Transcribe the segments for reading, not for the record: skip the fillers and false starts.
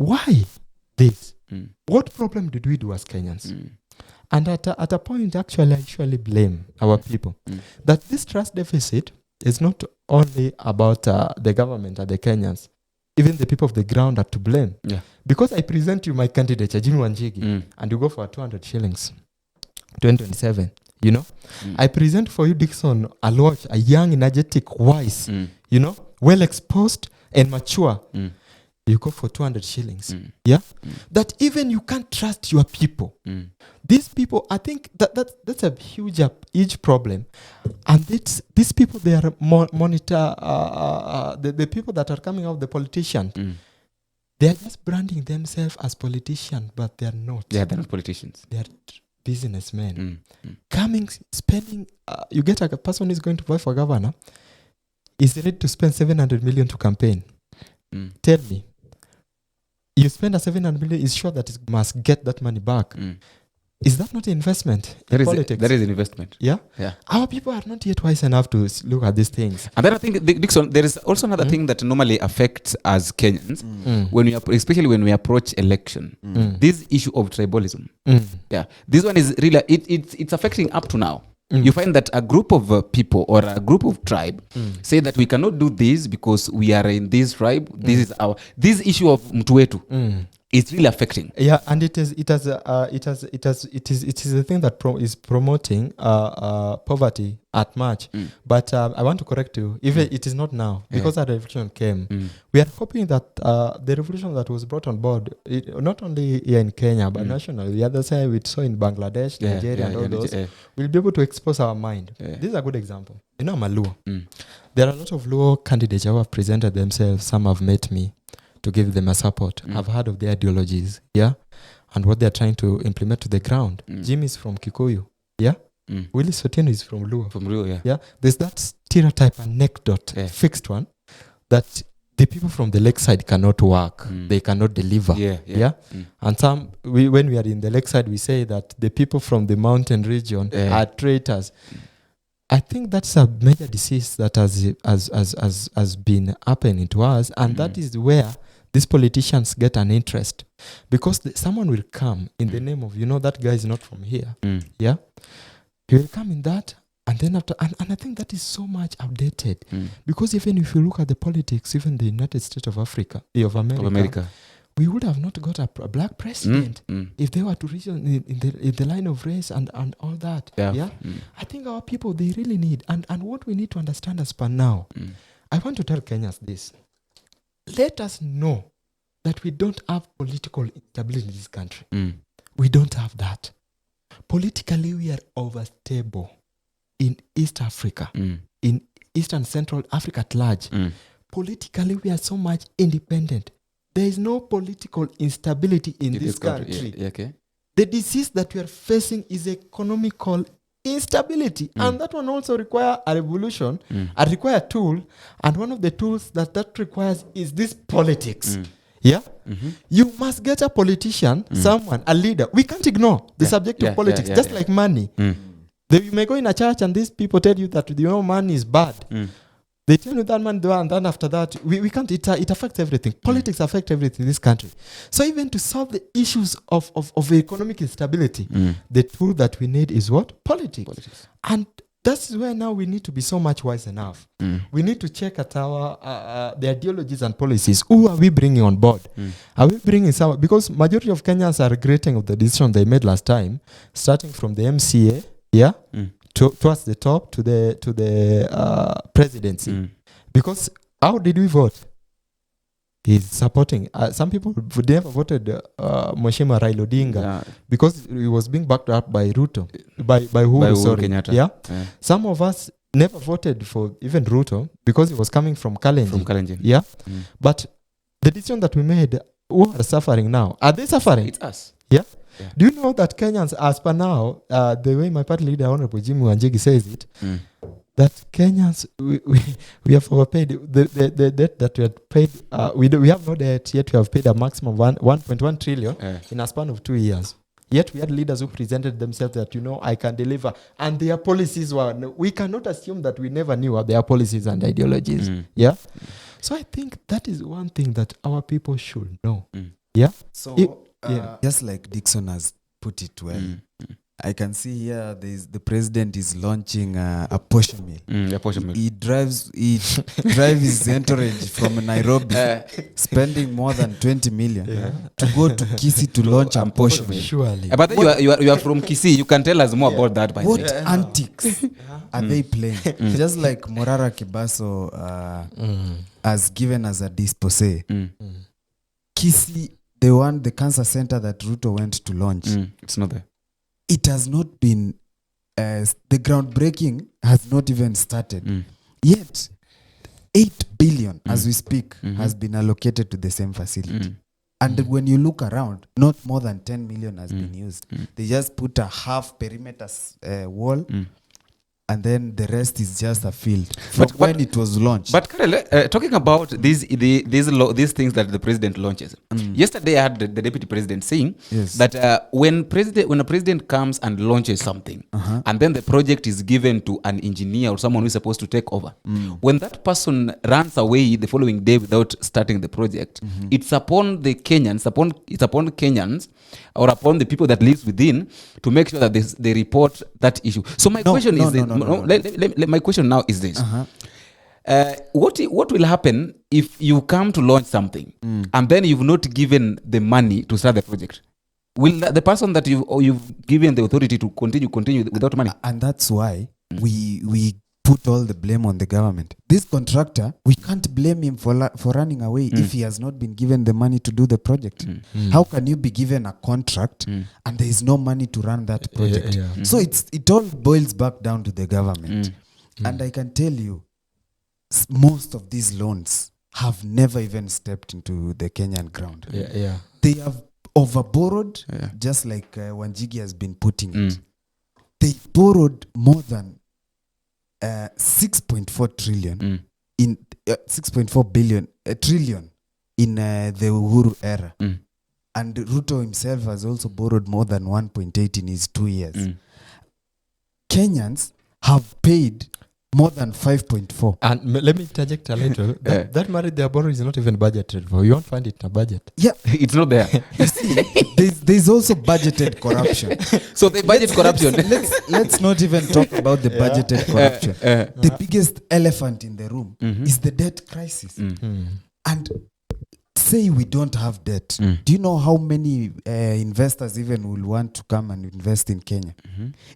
why this? What problem did we do as Kenyans? And at a point, actually, I usually blame our people. That this trust deficit is not only about the government and the Kenyans. Even the people of the ground are to blame. Yeah. Because I present you my candidate, Jimmy Wanjigi, and you go for 200 shillings, 2027, you know? I present for you Dixon Aloch, a young, energetic, wise, you know, well-exposed and mature. You go for 200 shillings. Yeah? That even you can't trust your people. These people, I think that's a huge problem. And these people, they are monitor, the people that are coming out, the politicians, they are just branding themselves as politicians, but they are not. Yeah, they're not politicians. They are businessmen. Coming, spending, you get a person who is going to vote for governor, is ready to spend 700 million to campaign. Tell me, you spend a 700 million, is sure that it must get that money back. Is that not investment in politics? That is an investment. Yeah? Yeah. Our people are not yet wise enough to look at these things. And then I think, Dixon, there is also another thing that normally affects us Kenyans, especially when we approach election. This issue of tribalism. Yeah. This one is really, it's affecting up to now. You find that a group of people or a group of tribe say that we cannot do this because we are in this tribe. This is this issue of mtu wetu. It's really affecting. Yeah, and it is a thing that is promoting poverty at much. But I want to correct you. Even it is not now, because the revolution came. We are hoping that the revolution that was brought on board, not only here in Kenya but nationally, the other side we saw in Bangladesh, Nigeria, and all those, we'll be able to expose our mind. This is a good example. You know, I'm a Luo. There are a lot of Luo candidates who have presented themselves. Some have met me to give them a support. I've heard of their ideologies, and what they're trying to implement to the ground. Jim is from Kikuyu, Willie Sotino is from Luo. From Luo, There's that stereotype anecdote, fixed one, that the people from the lakeside cannot work, they cannot deliver, and when we are in the lakeside, we say that the people from the mountain region are traitors. I think that's a major disease that has been happening to us, and that is where these politicians get an interest, because someone will come in the name of, that guy is not from here, he will come in that, and then after, and I think that is so much outdated, because even if you look at the politics, even the United States of America, we would have not got a black president if they were to reach in the line of race and all that. I think our people, they really need, and what we need to understand as per now, I want to tell Kenyans this. Let us know that we don't have political instability in this country. We don't have that. Politically, we are overstable in East Africa, in East and Central Africa at large. Politically, we are so much independent. There is no political instability in this country. The disease that we are facing is economical instability, and that one also requires a revolution, require a tool, and one of the tools that requires is this politics. You must get a politician, someone, a leader. We can't ignore the subject of politics, just like money. You may go in a church and these people tell you that money is bad. They tell you that man, and then after that, we can't. It affects everything. Politics affect everything in this country. So even to solve the issues of economic instability, the tool that we need is what? Politics. And that's where now we need to be so much wise enough. We need to check at the ideologies and policies. Who are we bringing on board? Are we bringing some? Because majority of Kenyans are regretting of the decision they made last time, starting from the MCA, towards the top to the presidency. Because how did we vote? He's supporting. Some people never voted Mheshimiwa Raila Odinga because he was being backed up by Ruto, by Uhuru Kenyatta. Some of us never voted for even Ruto because he was coming from Kalenjin. But the decision that we made, who are suffering now? Are they suffering? It's us. Do you know that Kenyans, as per now, the way my party leader, Honorable Jimmy Wanjigi, says it, that Kenyans, we have overpaid the debt that we had paid. We have no debt yet. We have paid a maximum of 1.1 trillion in a span of 2 years. Yet we had leaders who presented themselves that, I can deliver. And their policies were, we cannot assume that we never knew of their policies and ideologies. So I think that is one thing that our people should know. Yeah. So Yeah. just like Dixon has put it well, I can see here the president is launching a portion meal. Portion meal. He drives his entourage from Nairobi, spending more than 20 million to go to Kisii to launch a portion meal. Surely. But then you are from Kisii. You can tell us more about that. By What the way. antics are they playing? Just like Morara Kibaso has given us a dispose. Kisii, the cancer center that Ruto went to launch, It's not there. it has not been, the groundbreaking has not even started. Yet, 8 billion, as we speak, has been allocated to the same facility. And when you look around, not more than 10 million has been used. They just put a half perimeter wall, and then the rest is just a field from when it was launched. But Karel, talking about these things that the president launches. Yesterday I had the deputy president saying that when a president comes and launches something, and then the project is given to an engineer or someone who is supposed to take over, when that person runs away the following day without starting the project, it's upon the Kenyans, it's upon Kenyans or upon the people that lives within to make sure that they report that issue. So my question is my question now is this. What will happen if you come to launch something and then you've not given the money to start the project? Will the person that you've given the authority to continue without money? And that's why we put all the blame on the government. This contractor, we can't blame him for running away if he has not been given the money to do the project. How can you be given a contract and there is no money to run that project? So it all boils back down to the government. And I can tell you, most of these loans have never even stepped into the Kenyan ground. They have overborrowed, just like Wanjigi has been putting it. They borrowed more than 6.4 trillion in 6.4 billion trillion in the Uhuru era, and Ruto himself has also borrowed more than 1.8 in his 2 years. Kenyans have paid more than 5.4. And let me interject a little. That money they are borrowing is not even budgeted for. You won't find it in a budget. Yeah, it's not there. You see, there's also budgeted corruption. So they budget corruption. Let's not even talk about the budgeted corruption. The biggest elephant in the room is the debt crisis. And say we don't have debt. Do you know how many investors even will want to come and invest in Kenya?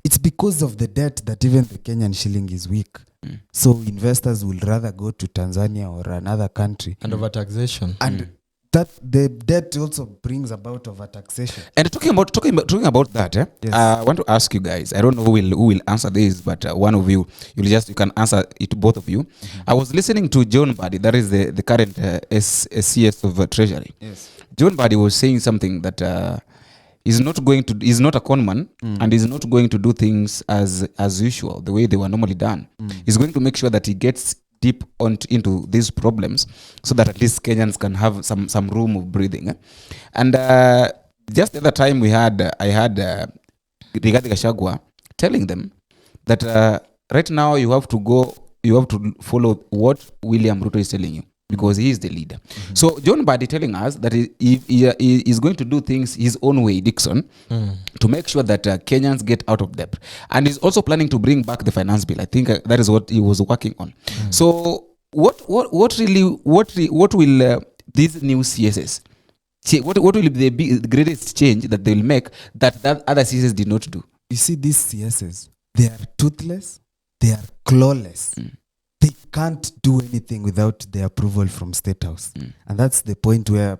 It's because of the debt that even the Kenyan shilling is weak. So investors will rather go to Tanzania or another country. And overtaxation. And that the debt also brings about overtaxation. And talking about that, I want to ask you guys. I don't know who will answer this, but one of you can answer it, both of you. I was listening to John Mbadi, that is the current CS of Treasury. John Mbadi was saying something that he's not a con man, and he's not going to do things as usual, the way they were normally done. He's going to make sure that he gets deep into these problems so that at least Kenyans can have some room of breathing. And just the other time I had Rigathi Gachagua telling them that right now you have to follow what William Ruto is telling you, because he is the leader. So John Mbadi telling us that he is going to do things his own way, Dixon, to make sure that Kenyans get out of debt. And he's also planning to bring back the finance bill. I think that is what he was working on. So what will these new CSS, what will be the greatest change that they will make that other CSS did not do? You see, these CSS, they are toothless, they are clawless. They can't do anything without the approval from State House. And that's the point where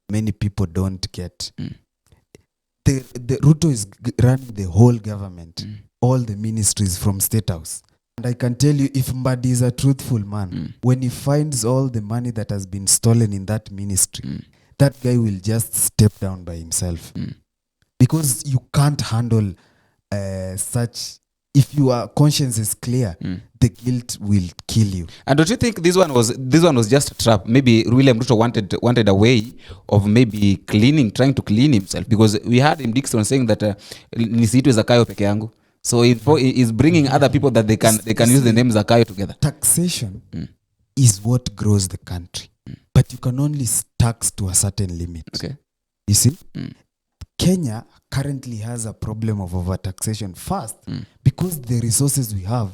many people don't get. The Ruto is running the whole government, all the ministries from State House. And I can tell you, if Mbadi is a truthful man, when he finds all the money that has been stolen in that ministry, that guy will just step down by himself. Because you can't handle such. If your conscience is clear, the guilt will kill you. And don't you think this one was just a trap? Maybe William Ruto wanted a way of maybe trying to clean himself, because we had him Dixon saying that nisiitwe Zakayo peke yangu. So he's bringing other people that they can use the name Zakayo together. Taxation is what grows the country, but you can only tax to a certain limit. Okay. You see? Kenya currently has a problem of overtaxation. First, because the resources we have,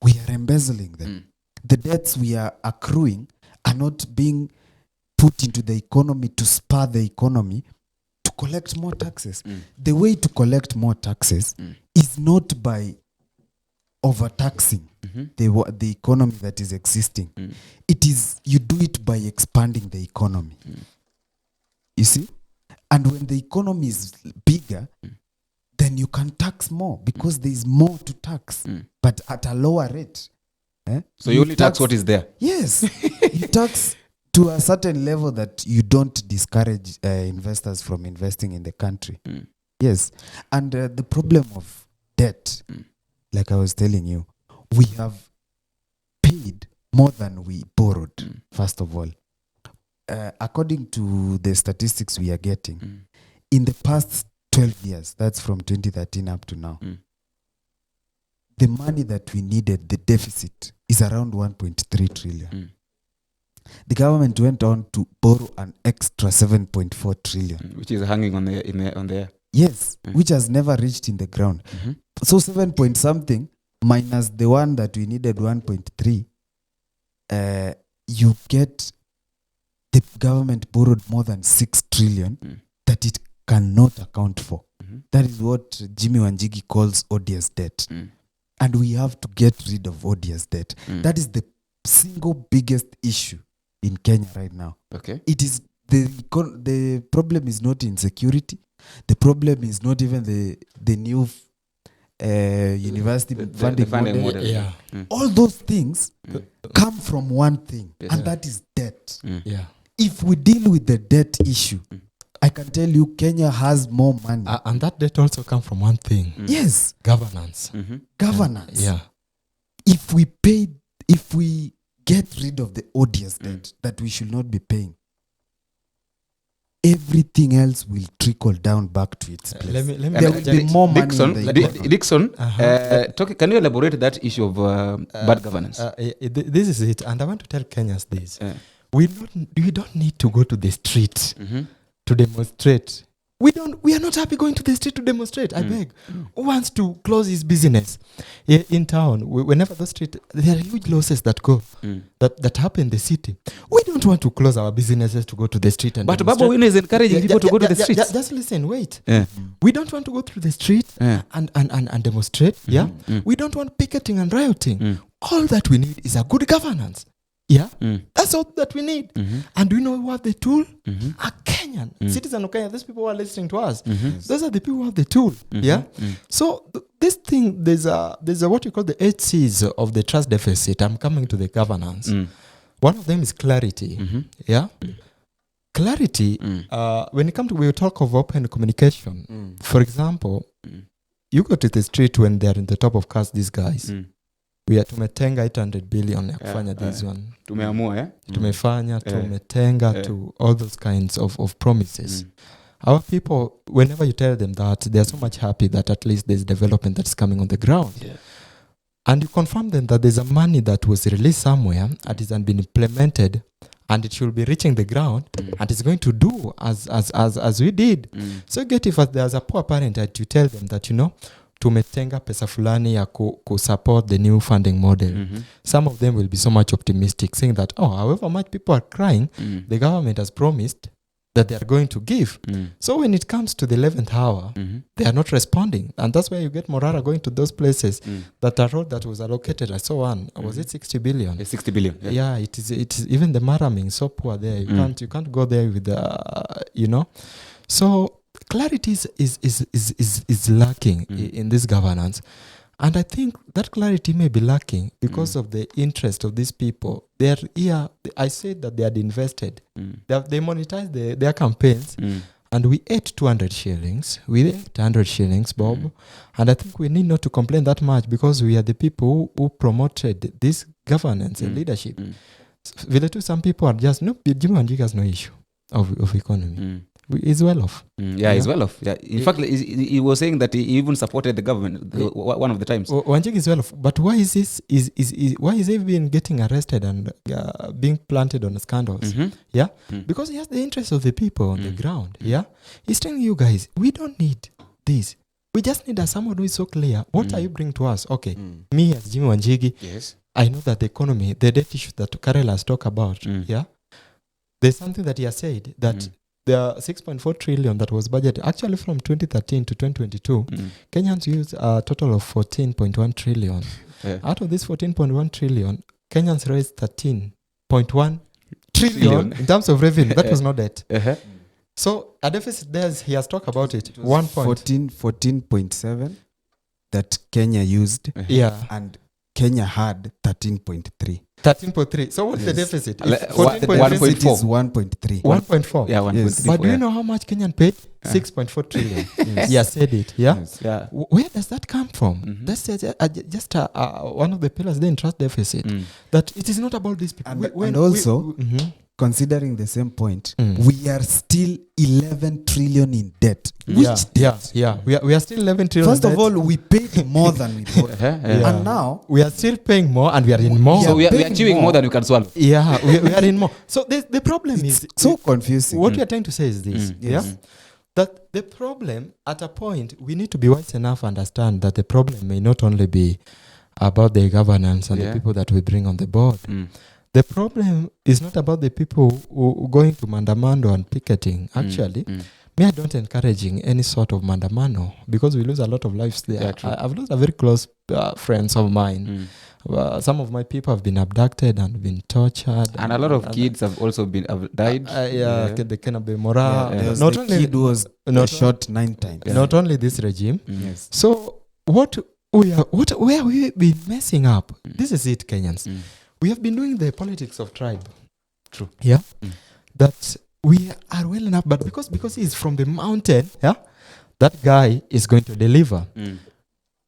we are embezzling them. The debts we are accruing are not being put into the economy to spur the economy to collect more taxes. The way to collect more taxes is not by overtaxing the economy that is existing. It is, you do it by expanding the economy. You see? And when the economy is bigger, then you can tax more because there is more to tax, but at a lower rate. So you only tax what is there? Yes. You tax to a certain level that you don't discourage investors from investing in the country. Yes. And the problem of debt, like I was telling you, we have paid more than we borrowed, first of all. According to the statistics we are getting, in the past 12 years, that's from 2013 up to now, the money that we needed, the deficit, is around 1.3 trillion. The government went on to borrow an extra 7.4 trillion. Which is hanging on the air. Yes, which has never reached in the ground. So 7 point something minus the one that we needed, 1.3, you get the government borrowed more than 6 trillion that it cannot account for. That is what Jimmy Wanjigi calls odious debt. And we have to get rid of odious debt. That is the single biggest issue in Kenya right now. Okay. It is the problem is not insecurity. The problem is not even the new university funding model. Yeah. All those things come from one thing, and that is debt. Yeah. If we deal with the debt issue, I can tell you Kenya has more money. And that debt also come from one thing. Yes. Governance. Governance. Yeah. If we get rid of the odious debt that we should not be paying, everything else will trickle down back to its place. Let me There will be more money Dixon, in the economy. Dixon, can you elaborate that issue of bad governance? This is it. And I want to tell Kenyans this. We don't need to go to the street to demonstrate. We are not happy going to the street to demonstrate. I beg. Who wants to close his business in town? Whenever the street, there are huge losses that go that happen in the city. We don't want to close our businesses to go to the street and But demonstrate. Babu Wino is encouraging people to go to the streets. Just listen, wait. We don't want to go through the street and demonstrate. Yeah. We don't want picketing and rioting. All that we need is a good governance. Yeah, that's all that we need. And do you know who have the tool? A Kenyan citizen of Kenya. These people who are listening to us. Those are the people who have the tool. Yeah. So this thing, there's a what you call the 8 C's of the trust deficit. I'm coming to the governance. One of them is clarity. Yeah. Clarity. When it comes to, we talk of open communication. For example, you go to the street when they are in the top of cars. These guys. We are tumetenga 800 billion ya kufanya this one. Tumeamua, Tumefanya, tumetenga to all those kinds of promises. Our people, whenever you tell them that, they are so much happy that at least there's development that's coming on the ground. And you confirm them that there's a money that was released somewhere and it has been implemented and it should be reaching the ground and it's going to do as we did. So get if there's a poor parent that you tell them that, tumetenga pesa fulani ya support the new funding model. Some of them will be so much optimistic, saying that, however much people are crying, the government has promised that they are going to give. So when it comes to the 11th hour, they are not responding. And that's why you get Morara going to those places that a road that was allocated, I saw one, was it 60 billion? 60 billion. Yeah, it is even the Maraming, so poor there. You can't go there with the, So clarity is lacking in this governance, and I think that clarity may be lacking because of the interest of these people. They are here. I said that they had invested. They monetized their campaigns, and we ate 200 shillings. We ate 100 shillings, Bob, and I think we need not to complain that much because we are the people who promoted this governance and leadership. Vile tu, some people are just Jimmy Wanjigi has no issue of economy. He's well off. Yeah, he's well off. Yeah. In fact, he was saying that he even supported the government one of the times. Wanjigi is well off. But why is this? Why is he been getting arrested and being planted on scandals? Yeah, because he has the interest of the people on the ground. Yeah, he's telling you guys, we don't need this. We just need someone who is so clear. What are you bringing to us? Okay, me as Jimmy Wanjigi, yes, I know that the economy, the debt issue that Karel has talked about, yeah, there's something that he has said that the 6.4 trillion that was budgeted, actually from 2013 to 2022, Kenyans used a total of 14.1 trillion. Out of this 14.1 trillion, Kenyans raised 13.1 trillion in terms of revenue. That was not debt. So a deficit there, he has talked about it. 14.7 that Kenya used. Yeah. And Kenya had 13.3. 13.3. So what's the deficit? 1.4 is 1.3. 1.4. Yeah, 1.3. Yes. But do you know how much Kenyan paid? 6.4 trillion. He has said it. Yeah. Yes. Yeah. Where does that come from? That's just one of the pillars, the interest deficit. That it is not about these people. And also, considering the same point, we are still 11 trillion in debt. Which debt? Yeah. We are still 11 trillion. First of all, we paid more than we bought. And now we are still paying more, and we are in more. So we are chewing more than we can swallow. Yeah, we are in more. So the problem is so confusing. What we are trying to say is this. That the problem, at a point, we need to be wise enough to understand that the problem may not only be about the governance and the people that we bring on the board. The problem is not about the people who going to mandamano and picketing. Actually, me, I don't encouraging any sort of mandamano because we lose a lot of lives there. Yeah, I've lost a very close friends of mine. Some of my people have been abducted and been tortured. And a lot of kids have also died. The Kenabe Mora. Not only kid was shot 9 times. Not only this regime. So where are we been messing up? This is it, Kenyans. We have been doing the politics of tribe. True. Yeah. That we are well enough, but because he's from the mountain, yeah, that guy is going to deliver.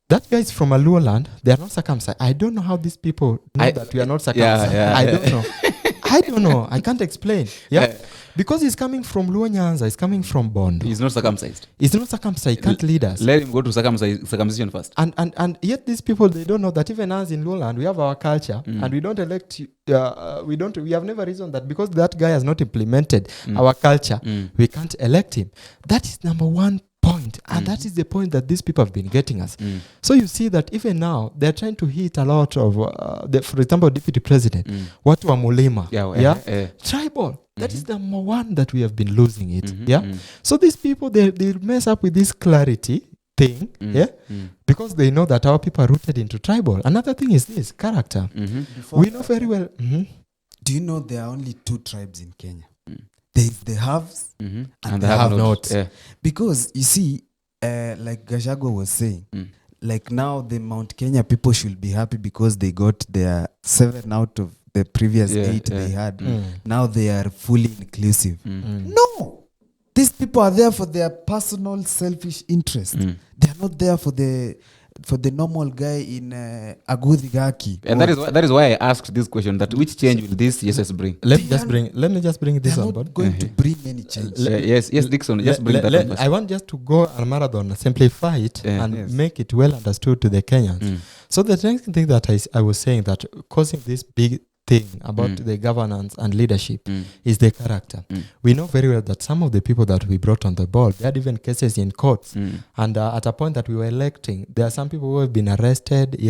That guy is from a lower land. They are not circumcised. I don't know how these people know that we are not circumcised. I don't know. I don't know. I can't explain. Yeah. Because he's coming from Luo Nyanza, he's coming from Bondo. He's not circumcised. He's not circumcised. He can't lead us. Let him go to circumcision first. And yet these people, they don't know that even us in Lowland, we have our culture and we don't elect, we have never reasoned that because that guy has not implemented our culture, we can't elect him. That is number one point. And that is the point that these people have been getting us. So you see that even now, they're trying to hit a lot of, for example, Deputy President, watu wa mulima. Tribal. That is the number one that we have been losing it. So these people, they mess up with this clarity thing, because they know that our people are rooted into tribal. Another thing is this, character. We know very well. Do you know there are only 2 tribes in Kenya? There is the haves and the have-nots. Because you see, like Gachagua was saying, like now the Mount Kenya people should be happy because they got their 7 out of the previous 8 they had. Now they are fully inclusive. No! These people are there for their personal selfish interest. They are not there for the normal guy in Agudhigaki. And that is why I asked this question, that which change will this Jesus bring? Let me just bring this on board. They are not going to bring any change. Yes, Dixon, just bring that on. I want just to go a marathon, simplify it and make it well understood to the Kenyans. So the next thing that I was saying that causing this big thing about the governance and leadership is the character. We know very well that some of the people that we brought on the board, they had even cases in courts. And at a point that we were electing, there are some people who have been arrested,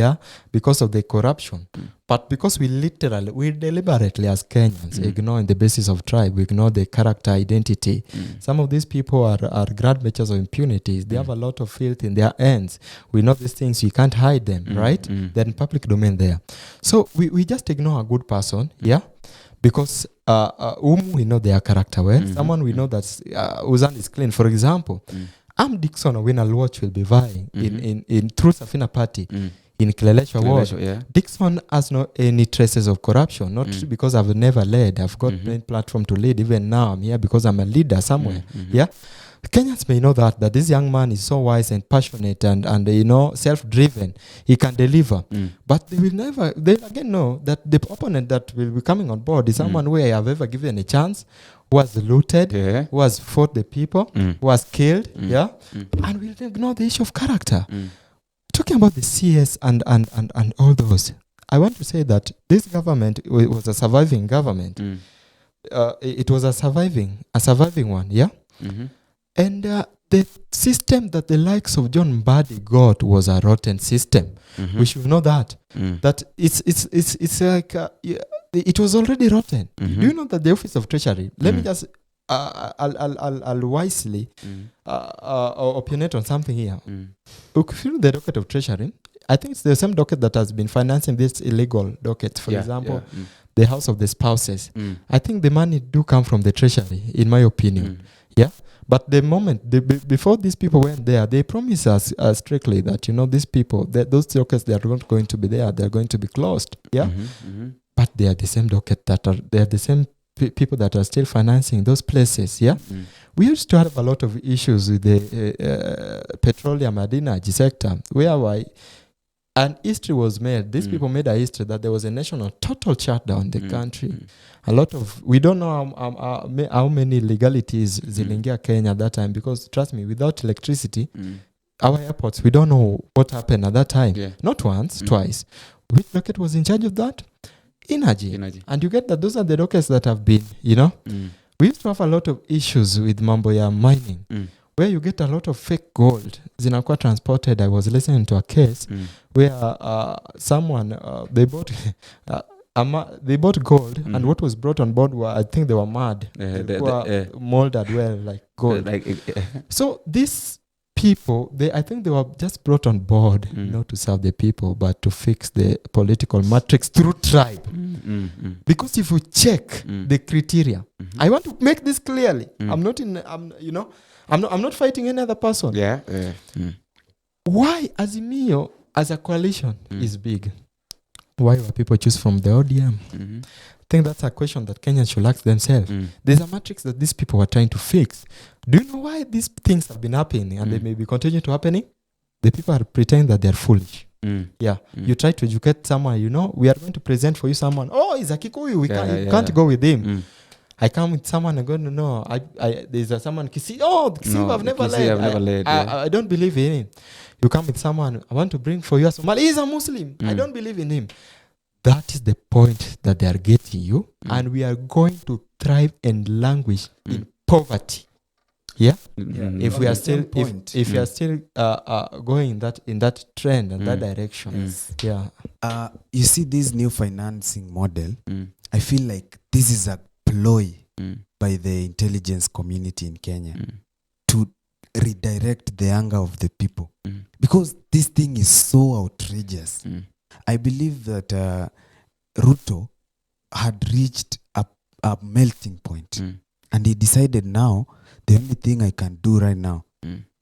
because of the corruption. But because we deliberately as Kenyans ignore the basis of tribe, we ignore the character identity. Some of these people are grand measures of impunity. They have a lot of filth in their ends. We know these things, you can't hide them, right? They're in public domain there. So we just ignore a good person, because we know their character well. Someone we know that's Uzan is clean. For example, Dixon Owina Watch will be vying in through Safina Party. In Kileleshwa Ward, Dixon has no any traces of corruption. Not because I've never led. I've got main platform to lead. Even now, I'm here because I'm a leader somewhere. Kenyans may know that this young man is so wise and passionate and self-driven. He can deliver. But they again know that the opponent that will be coming on board is someone who I have ever given a chance, who was looted, Yeah. who has fought the people, who was killed, yeah? Mm. And we'll ignore the issue of character. Talking about the CS and all those, I want to say that this government was a surviving government. It was a surviving one, yeah? And the system that the likes of John Mbadi got was a rotten system. We should know that. That it's like it was already rotten. Do you know that the Office of Treasury? Let me just I'll wisely opinionate on something here. Look, if you know the docket of Treasury, I think it's the same docket that has been financing this illegal docket. For example, the house of the spouses. I think the money do come from the Treasury, in my opinion. Yeah. But the moment, before these people went there, they promised us strictly that, these people, those dockets, they are not going to be there. They are going to be closed. Yeah. But they are the same docket they are the same people that are still financing those places. Yeah. We used to have a lot of issues with the petroleum and energy sector, whereby an history was made. These people made a history that there was a national total shutdown in the country. A lot of, we don't know how many legalities zilingia Kenya at that time, because trust me, without electricity, our airports, we don't know what happened at that time. Not once, twice. Which docket was in charge of that? Energy. And you get that those are the dockets that have been, we used to have a lot of issues with mambo ya mining, where you get a lot of fake gold zinakuwa transported. I was listening to a case where someone they bought gold, and what was brought on board were, I think they were mud. They were molded well like gold. So these people, I think they were just brought on board not to serve the people, but to fix the political matrix through tribe. Because if you check the criteria, I want to make this clearly. I'm not fighting any other person. Why Azimio as a coalition is big? Why were people choose from the ODM? I think that's a question that Kenyans should ask themselves. There's a matrix that these people are trying to fix. Do you know why these things have been happening and they may be continue to happening? The people are pretending that they're foolish. You try to educate someone, we are going to present for you someone. Oh, he's a Kikuyu. You can't go with him. I come with someone, I'm going to know. There's someone, Kisi. Oh, Kisi, no, I've never led. I don't believe in him. You come with someone, I want to bring for you a Somali. He's a Muslim. I don't believe in him. That is the point that they are getting you. And we are going to thrive and languish in poverty. Yeah? If we are still, if we are still going in that trend and that direction. Yeah. You see this new financing model, I feel like this is a ploy by the intelligence community in Kenya to redirect the anger of the people, because this thing is so outrageous. I believe that Ruto had reached a melting point, and he decided now the only thing I can do right now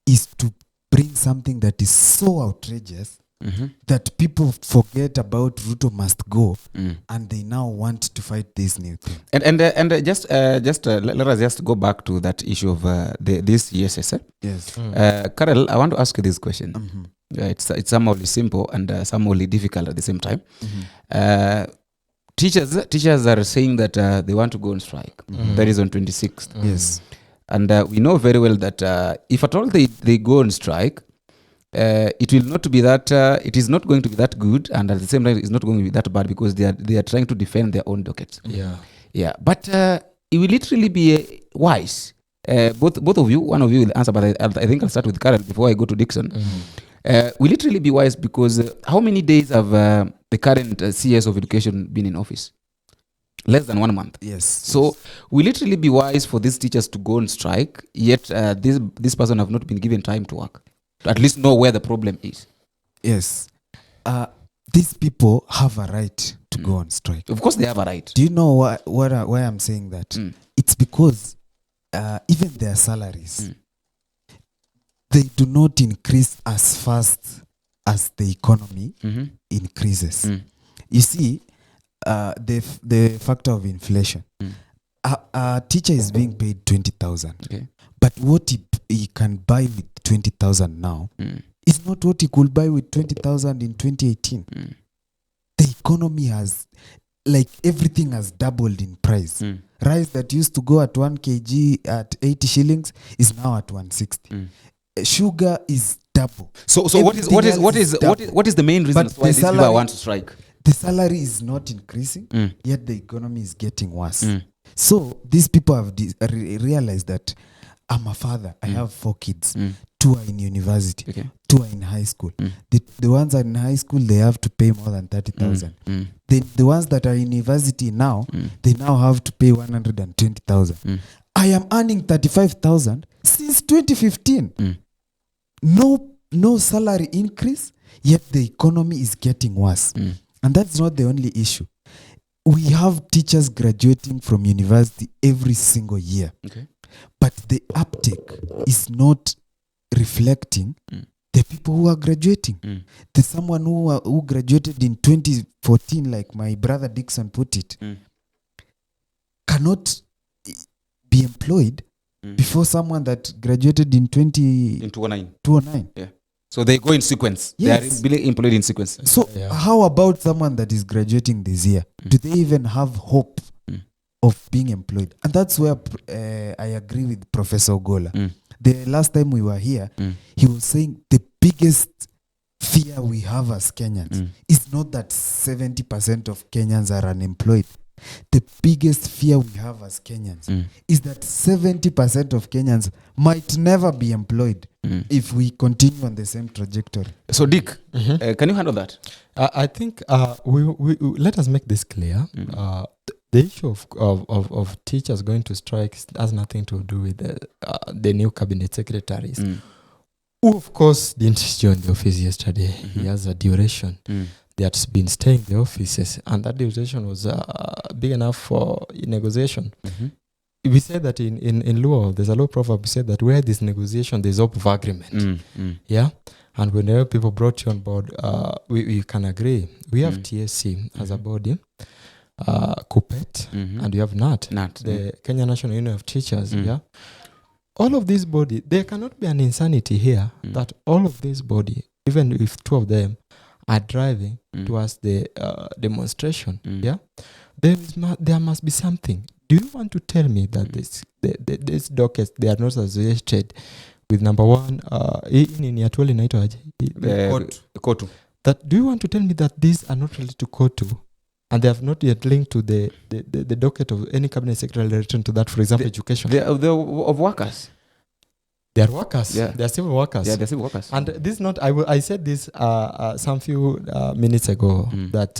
is to bring something that is so outrageous that people forget about Ruto must go, and they now want to fight this new thing. And just let us just go back to that issue of this ESS. Yes. Karel, I want to ask you this question. It's somehow simple and somehow difficult at the same time. Teachers are saying that they want to go on strike. That is on 26th. Yes. And we know very well that if at all they go on strike, it will not be that it is not going to be that good, and at the same time it's not going to be that bad, because they are trying to defend their own dockets. But it will literally be wise. Both of you, one of you will answer, but I think I'll start with Karel before I go to Dixon. Will literally be wise, because how many days have the current CS of education been in office? Less than 1 month. Yes. So will literally be wise for these teachers to go on strike, yet this person have not been given time to work, to at least know where the problem is. Yes. These people have a right to go on strike. Of course they have a right. Do you know why I'm saying that? It's because even their salaries, they do not increase as fast as the economy increases. You see, the factor of inflation. A teacher is being paid 20,000. Okay. But what he can buy with 20,000 now is not what he could buy with 20,000 in 2018. The economy has, like, everything has doubled in price. Rice that used to go at 1 kg at 80 shillings is now at 160. Sugar is double. So what is the main reason But why the these people salary- want to strike? The salary is not increasing, yet the economy is getting worse. So these people have realized that I'm a father. I have 4 kids. 2 are in university. Okay. 2 are in high school. The ones that are in high school, they have to pay more than 30,000. The ones that are in university now, they now have to pay 120,000. I am earning 35,000 since 2015. No salary increase, yet the economy is getting worse. And that's not the only issue. We have teachers graduating from university every single year. Okay. But the uptake is not reflecting the people who are graduating. There's someone who graduated in 2014, like my brother Dixon put it, cannot be employed before someone that graduated in 2009. Yeah. So they go in sequence. Yes. They are really employed in sequence. So how about someone that is graduating this year? Do they even have hope of being employed? And that's where I agree with Professor Ogola. The last time we were here, he was saying the biggest fear we have as Kenyans is not that 70% of Kenyans are unemployed. The biggest fear we have as Kenyans is that 70% of Kenyans might never be employed if we continue on the same trajectory. So Dick, can you handle that? I think we let us make this clear. The issue of teachers going to strike has nothing to do with the new cabinet secretaries, who of course didn't join the office yesterday. He has a duration that's been staying in the offices, and that duration was big enough for negotiation. We say that in Luo, there's a law proverb, we say that where there's negotiation, there's hope of agreement. Yeah? And whenever people brought you on board, we can agree. We have TSC as a body, Purpet, and you have NAT, the Kenyan National Union of Teachers. Yeah? All of these bodies, there cannot be an insanity here that all of these bodies, even if 2 of them are driving towards the demonstration, yeah, there must be something. Do you want to tell me that this dockets, they are not associated with number 1 in Yatwali Naitoaje? Kotu. That do you want to tell me that these are not related to Kotu, and they have not yet linked to the docket of any cabinet secretary related to that, for example, education? They're of workers. They are workers. Yeah. They are civil workers. Yeah, they're civil workers. And this is not. I said this some few minutes ago that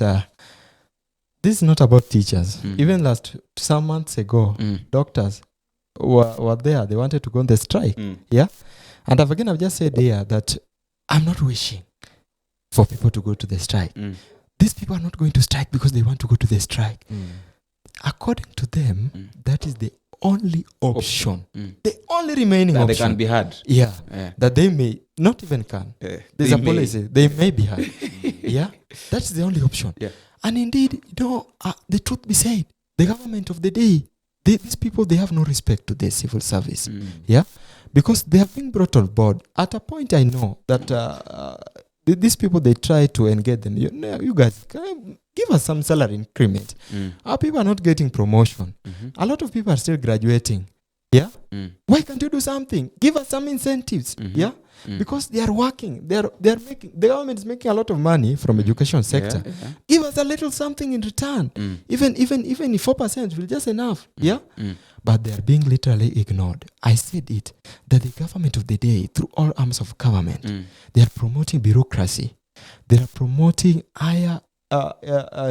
this is not about teachers. Even some months ago, doctors were there. They wanted to go on the strike. Yeah, and I've just said here that I'm not wishing for people to go to the strike. These people are not going to strike because they want to go to the strike. According to them, that is the only option. The only remaining that option. they can be heard. Yeah. That they may not even can. There's a policy. They may be heard. Yeah. That's the only option. Yeah. And indeed, the truth be said, the government of the day, these people, they have no respect to their civil service. Yeah. Because they have been brought on board. At a point, I know that these people, they try to engage them. You guys, give us some salary increment. Our people are not getting promotion. A lot of people are still graduating. Yeah. Why can't you do something? Give us some incentives. Yeah. Because they are working. They are making. The government is making a lot of money from education sector. Give us a little something in return. Even if 4% will just enough. Yeah. But they are being literally ignored. I said it that the government of the day, through all arms of government, they are promoting bureaucracy. They are promoting higher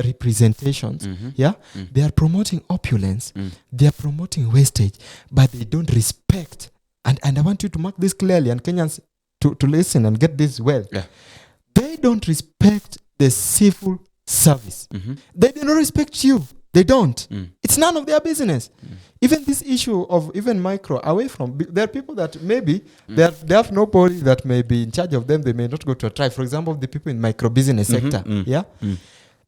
representations. They are promoting opulence. They are promoting wastage, but they don't respect. And I want you to mark this clearly, and Kenyans to listen and get this well. They don't respect the civil service. They do not respect you. They don't. It's none of their business. Even this issue of even micro, away from, there are people that maybe they have nobody that may be in charge of them. They may not go to a tribe. For example, the people in micro business sector. Yeah.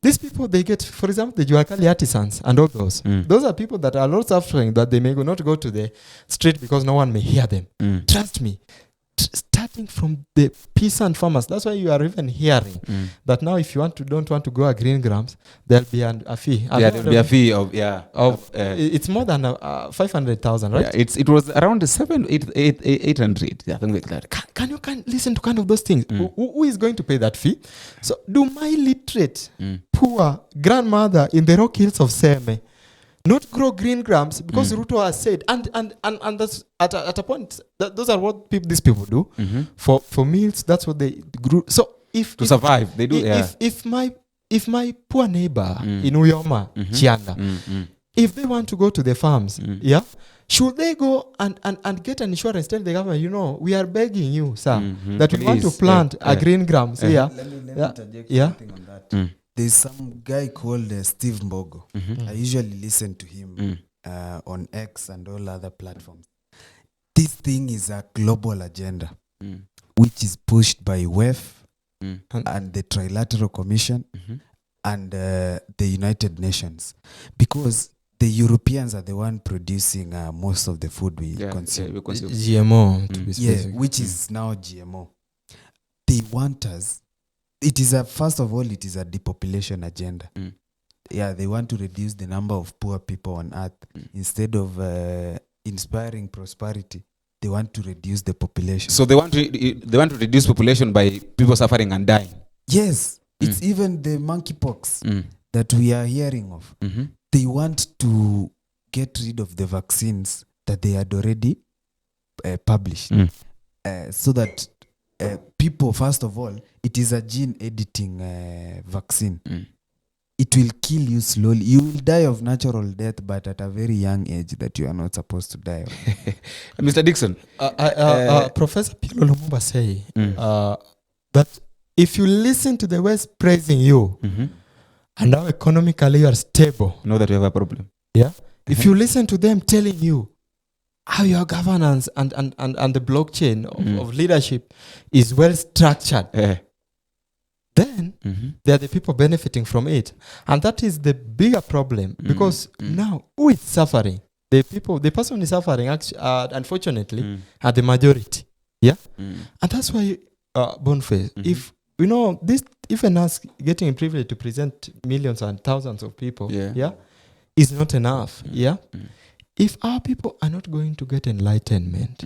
These people, they get, for example, the Juakali artisans and all those. Those are people that are not suffering, that they may not go to the street because no one may hear them. Trust me. starting from the peasant farmers. That's why you are even hearing that now if you don't want to go a green grams, there'll be a fee. There'll be a fee of it's more than 500,000, right? Yeah, it was around 800, something like that. Can you listen to kind of those things? Who is going to pay that fee? So do my literate poor grandmother in the rock hills of Seme not grow green grams because Ruto has said, and that's at a point those are what these people do for meals. That's what they grew. So if survive, they do. If my poor neighbor in Uyoma, Chianga, if they want to go to the farms, should they go and get an insurance? Tell the government, we are begging you, sir, that we want to plant a green grams. Let me interject something on that. There's some guy called Steve Mbogo. I usually listen to him on X and all other platforms. This thing is a global agenda, which is pushed by WEF and the Trilateral Commission and the United Nations. Because the Europeans are the one producing most of the food we consume. GMO, to be specific. Which is now GMO. They want us. It is first of all, it is a depopulation agenda. They want to reduce the number of poor people on earth. Instead of inspiring prosperity, they want to reduce the population. So they want to reduce population by people suffering and dying. Yes, it's even the monkeypox that we are hearing of. They want to get rid of the vaccines that they had already published, so that people, first of all, it is a gene editing vaccine. It will kill you slowly. You will die of natural death, but at a very young age that you are not supposed to die of. Mr. Dixon, Professor Pilo Lumumba say that if you listen to the West praising you and now economically you are stable, know that you have a problem. Yeah. If you listen to them telling you how your governance and the blockchain of leadership is well structured, then they are the people benefiting from it. And that is the bigger problem, because now who is suffering? The person is suffering, unfortunately, are the majority. Yeah? And that's why, Boniface, if, this, even us getting privilege to present millions and thousands of people, is not enough. If our people are not going to get enlightenment,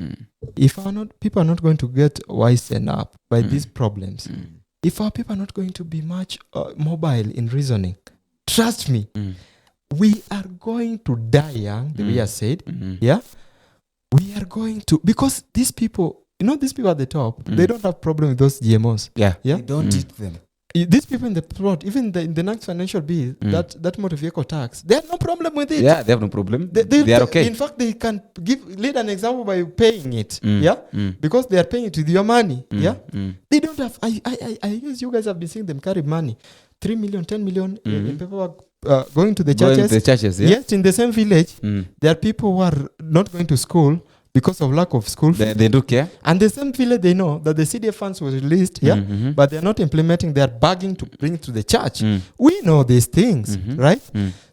if people are not going to get wisen up by these problems, if our people are not going to be much mobile in reasoning, trust me, we are going to die young, the way I said. We are going to, because these people, these people at the top, they don't have problem with those GMOs. They don't eat them. These people in the plot, even in the next financial bill, that motor vehicle tax, they have no problem with it. Yeah, they have no problem. They are okay. In fact, they can lead an example by paying it. Because they are paying it with your money. They don't have. I guess you guys have been seeing them carry money, 3 million, 10 million in paperwork going to the churches. Yes, in the same village, there are people who are not going to school because of lack of school fees. They do care. And the same village, they know that the CDF funds was released, but they're not implementing. They're begging to bring it to the church. We know these things, right?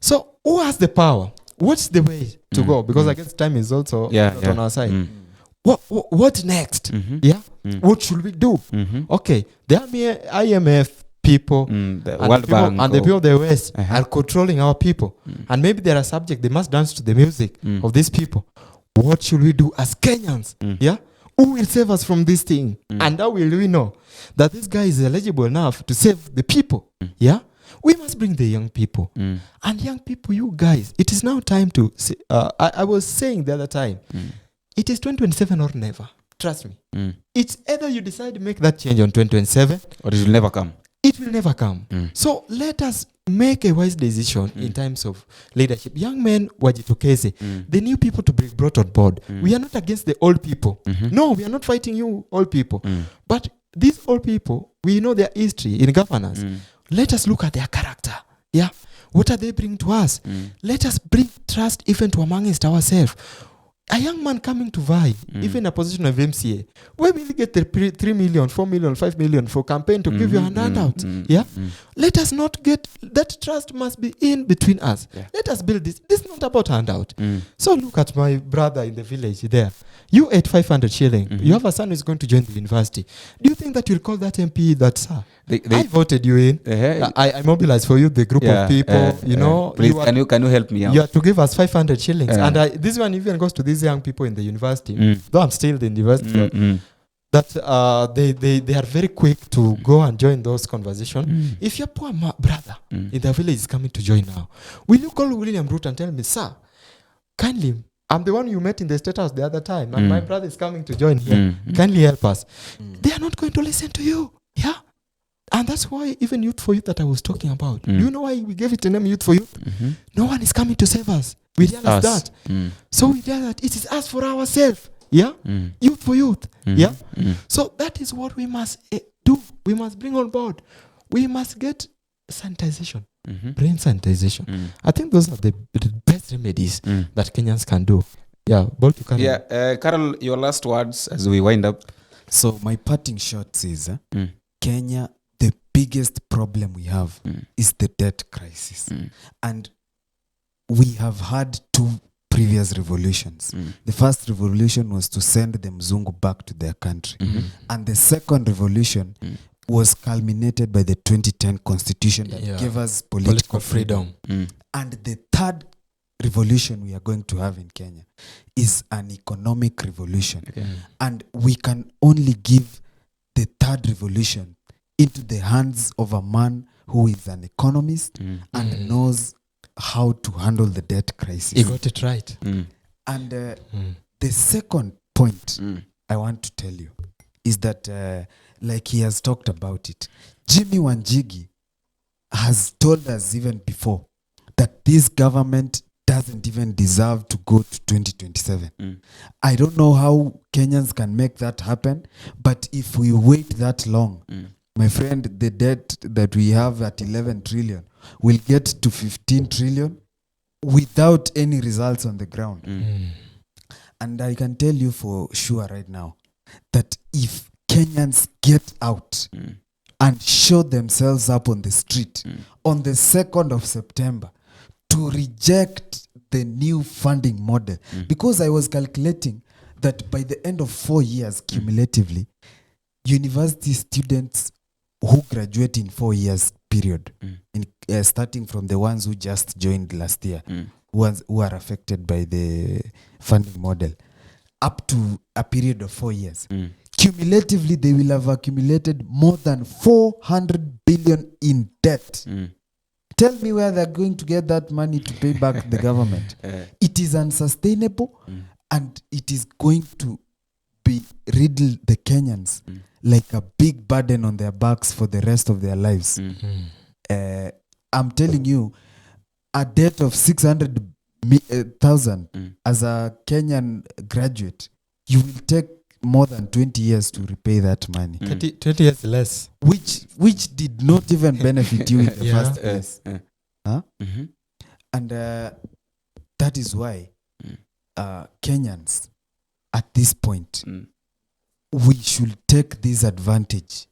So who has the power? What's the way to go? Because I guess time is also not on our side. What next? What should we do? Okay, there are IMF people, the World Bank and the people of the West are controlling our people. And maybe there are subjects, they must dance to the music of these people. What should we do as Kenyans? Who will save us from this thing? And how will we know that this guy is eligible enough to save the people? We must bring the young people. And young people, you guys, it is now time to say, I was saying the other time, it is 2027 or never. Trust me. It's either you decide to make that change on 2027, or it will never come. It will never come. So let us make a wise decision in times of leadership. Young men, wajitokeze. The new people to be brought on board. We are not against the old people. No, we are not fighting you old people. But these old people, we know their history in governance. Let us look at their character. What are they bringing to us? Let us bring trust even to amongst ourselves. a young man coming to vie, even a position of MCA, where will you get the 3 million, 4 million, 5 million for campaign to give you a handout? Yeah? Let us not get, that trust must be in between us. Yeah. Let us build this. This is not about handout. So look at my brother in the village there. You ate 500 shilling. You have a son who's going to join the university. Do you think that you'll call that MP that, sir? I voted you in. I mobilized for you the group of people. You know, please, can you help me out? You have to give us 500 shillings. And this one even goes to these young people in the university. Though I'm still in the university. That they are very quick to go and join those conversations. If your poor brother in the village is coming to join now, will you call William Ruto and tell me, sir, kindly, I'm the one you met in the State House the other time, and my brother is coming to join here. Kindly help us. They are not going to listen to you. Yeah? And that's why even Youth for Youth that I was talking about. Do you know why we gave it the name Youth for Youth? No one is coming to save us. We realize that. So we realize that it is us for ourselves. Yeah? Youth for Youth. Yeah? So that is what we must do. We must bring on board. We must get sanitization. Brain sanitization. I think those are the best remedies that Kenyans can do. Yeah, both you can. Yeah, Carol, your last words as we wind up. So my parting shots is Kenya, the biggest problem we have is the debt crisis. And we have had 2 previous revolutions. The first revolution was to send the Mzungu back to their country. And the second revolution was culminated by the 2010 constitution that gave us political freedom. And the third revolution we are going to have in Kenya is an economic revolution. And we can only give the third revolution into the hands of a man who is an economist and knows how to handle the debt crisis. You got it right. And the second point I want to tell you is that like he has talked about it, Jimmy Wanjigi has told us even before that this government doesn't even deserve to go to 2027. I don't know how Kenyans can make that happen, but if we wait that long, my friend, the debt that we have at 11 trillion will get to 15 trillion without any results on the ground. And I can tell you for sure right now that if Kenyans get out and show themselves up on the street on the 2nd of September to reject the new funding model, because I was calculating that by the end of 4 years cumulatively, university students who graduate in 4 years period, starting from the ones who just joined last year, who are affected by the funding model, up to a period of 4 years. Cumulatively, they will have accumulated more than 400 billion in debt. Tell me where they're going to get that money to pay back the government. It is unsustainable, and it is going to be riddle the Kenyans like a big burden on their backs for the rest of their lives. I'm telling you, a debt of 600,000 as a Kenyan graduate, you will take more than 20 years to repay that money. 20 years less. Which did not even benefit you in the first place. And that is why Kenyans, at this point, we should take this advantage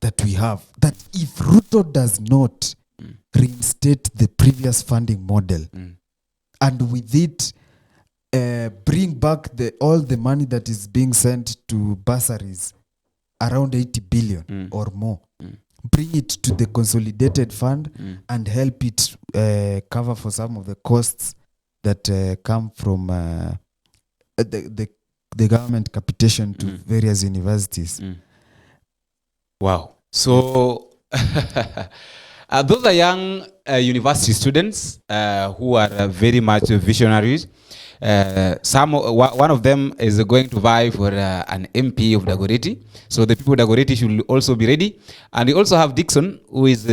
that we have. That if Ruto does not reinstate the previous funding model, and with it bring back all the money that is being sent to bursaries, around 80 billion or more, bring it to the consolidated fund and help it cover for some of the costs that come from the government capitation to various universities. Wow. So those are young university students who are very much visionaries. One of them is going to vie for an MP of Dagoretti. So the people of Dagoretti should also be ready. And we also have Dixon, who is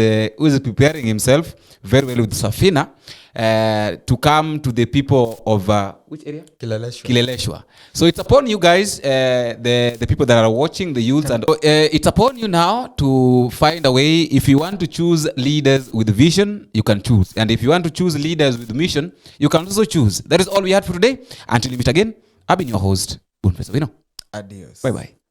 preparing himself very well with Safina. to come to the people of which area? Kileleshwa. So it's upon you guys, the people that are watching, the youths, and it's upon you now to find a way. If you want to choose leaders with vision, you can choose, and if you want to choose leaders with mission, you can also choose. That is all we had for today. Until we meet again, I've been your host, Bombshell. Adios. Bye bye.